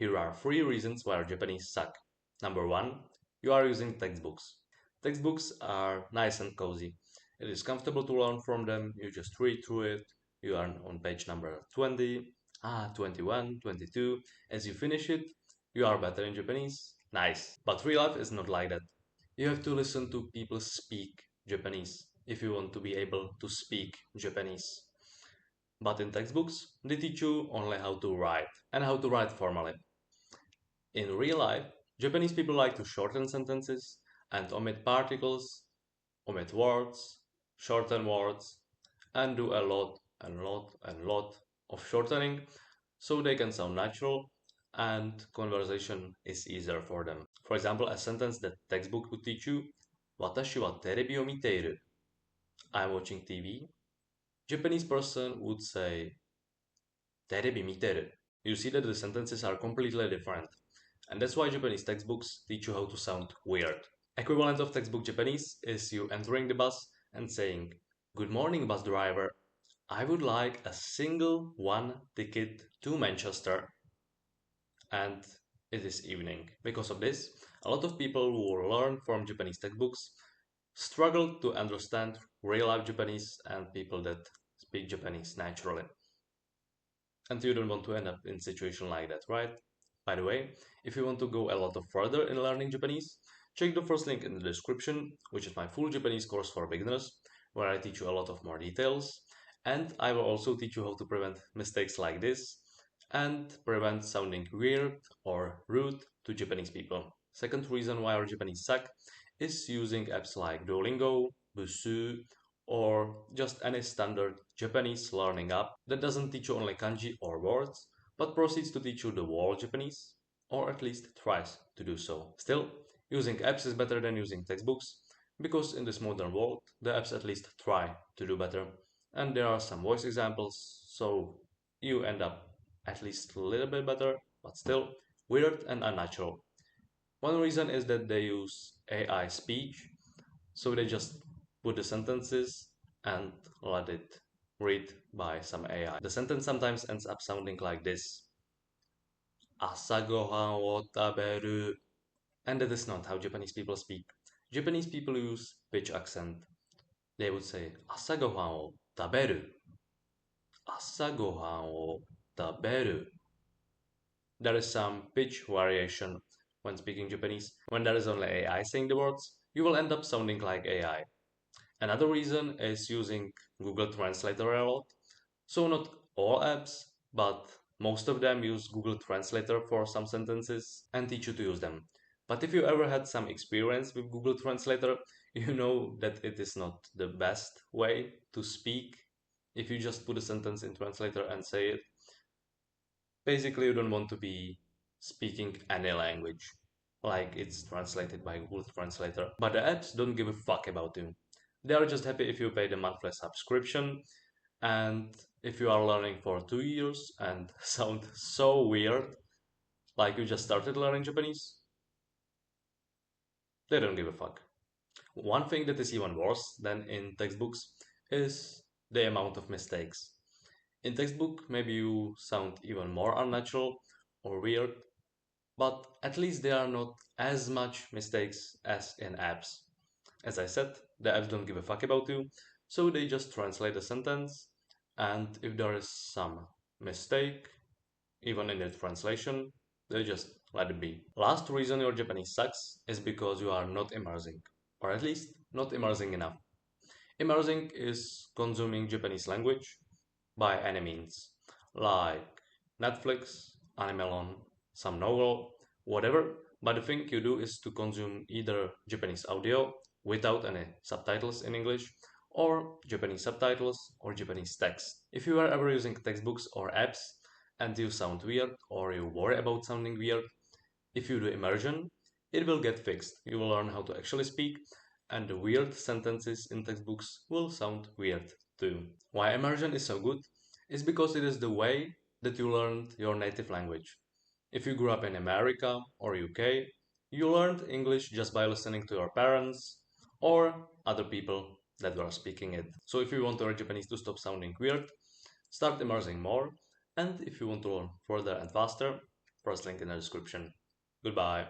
Here are 3 reasons why Japanese suck. Number 1, you are using textbooks. Textbooks are nice and cozy. It is comfortable to learn from them. You just read through it. You are on page number 20, 21, 22. As you finish it, you are better in Japanese. Nice. But real life is not like that. You have to listen to people speak Japanese if you want to be able to speak Japanese. But in textbooks, they teach you only how to write and how to write formally. In real life, Japanese people like to shorten sentences and omit particles, omit words, shorten words, and do a lot of shortening so they can sound natural and conversation is easier for them. For example, a sentence that textbook would teach you, Watashi wa terebi o miteiru. I'm watching TV. Japanese person would say, terebi miteru. You see that the sentences are completely different. And that's why Japanese textbooks teach you how to sound weird. Equivalent of textbook Japanese is you entering the bus and saying, Good morning, bus driver. I would like a single one ticket to Manchester. And it is evening. Because of this, a lot of people who learn from Japanese textbooks struggle to understand real life Japanese and people that speak Japanese naturally. And you don't want to end up in a situation like that, right? By the way, if you want to go a lot of further in learning Japanese, check the first link in the description, which is my full Japanese course for beginners, where I teach you a lot of more details. And I will also teach you how to prevent mistakes like this and prevent sounding weird or rude to Japanese people. Second reason why our Japanese suck is using apps like Duolingo, Busuu, or just any standard Japanese learning app that doesn't teach you only kanji or words, but proceeds to teach you the whole Japanese, or at least tries to do so. Still, using apps is better than using textbooks, because in this modern world, the apps at least try to do better. And there are some voice examples, so you end up at least a little bit better, but still weird and unnatural. One reason is that they use AI speech, so they just put the sentences and let it read by some AI. The sentence sometimes ends up sounding like this. Asagohan wo taberu. And that is not how Japanese people speak. Japanese people use pitch accent. They would say asagohan wo taberu. Asagohan wo taberu. There is some pitch variation when speaking Japanese. When there is only AI saying the words, you will end up sounding like AI. Another reason is using Google Translator a lot. So not all apps, but most of them use Google Translator for some sentences and teach you to use them. But if you ever had some experience with Google Translator, you know that it is not the best way to speak. If you just put a sentence in translator and say it, basically you don't want to be speaking any language like it's translated by Google Translator. But the apps don't give a fuck about you. They are just happy if you pay the monthly subscription, and if you are learning for 2 years and sound so weird, like you just started learning Japanese, they don't give a fuck. One thing that is even worse than in textbooks is the amount of mistakes. In textbook, maybe you sound even more unnatural or weird, but at least there are not as much mistakes as in apps. As I said, the apps don't give a fuck about you, so they just translate the sentence, and if there is some mistake, even in the translation, they just let it be. Last reason your Japanese sucks is because you are not immersing, or at least not immersing enough. Immersing is consuming Japanese language by any means, like Netflix, Animelon, some novel, whatever. But the thing you do is to consume either Japanese audio without any subtitles in English, or Japanese subtitles or Japanese text. If you are ever using textbooks or apps and you sound weird or you worry about sounding weird, if you do immersion, it will get fixed. You will learn how to actually speak, and the weird sentences in textbooks will sound weird too. Why immersion is so good is because it is the way that you learned your native language. If you grew up in America or UK, you learned English just by listening to your parents or other people that were speaking it. So if you want your Japanese to stop sounding weird, start immersing more. And if you want to learn further and faster, First link in the description. Goodbye.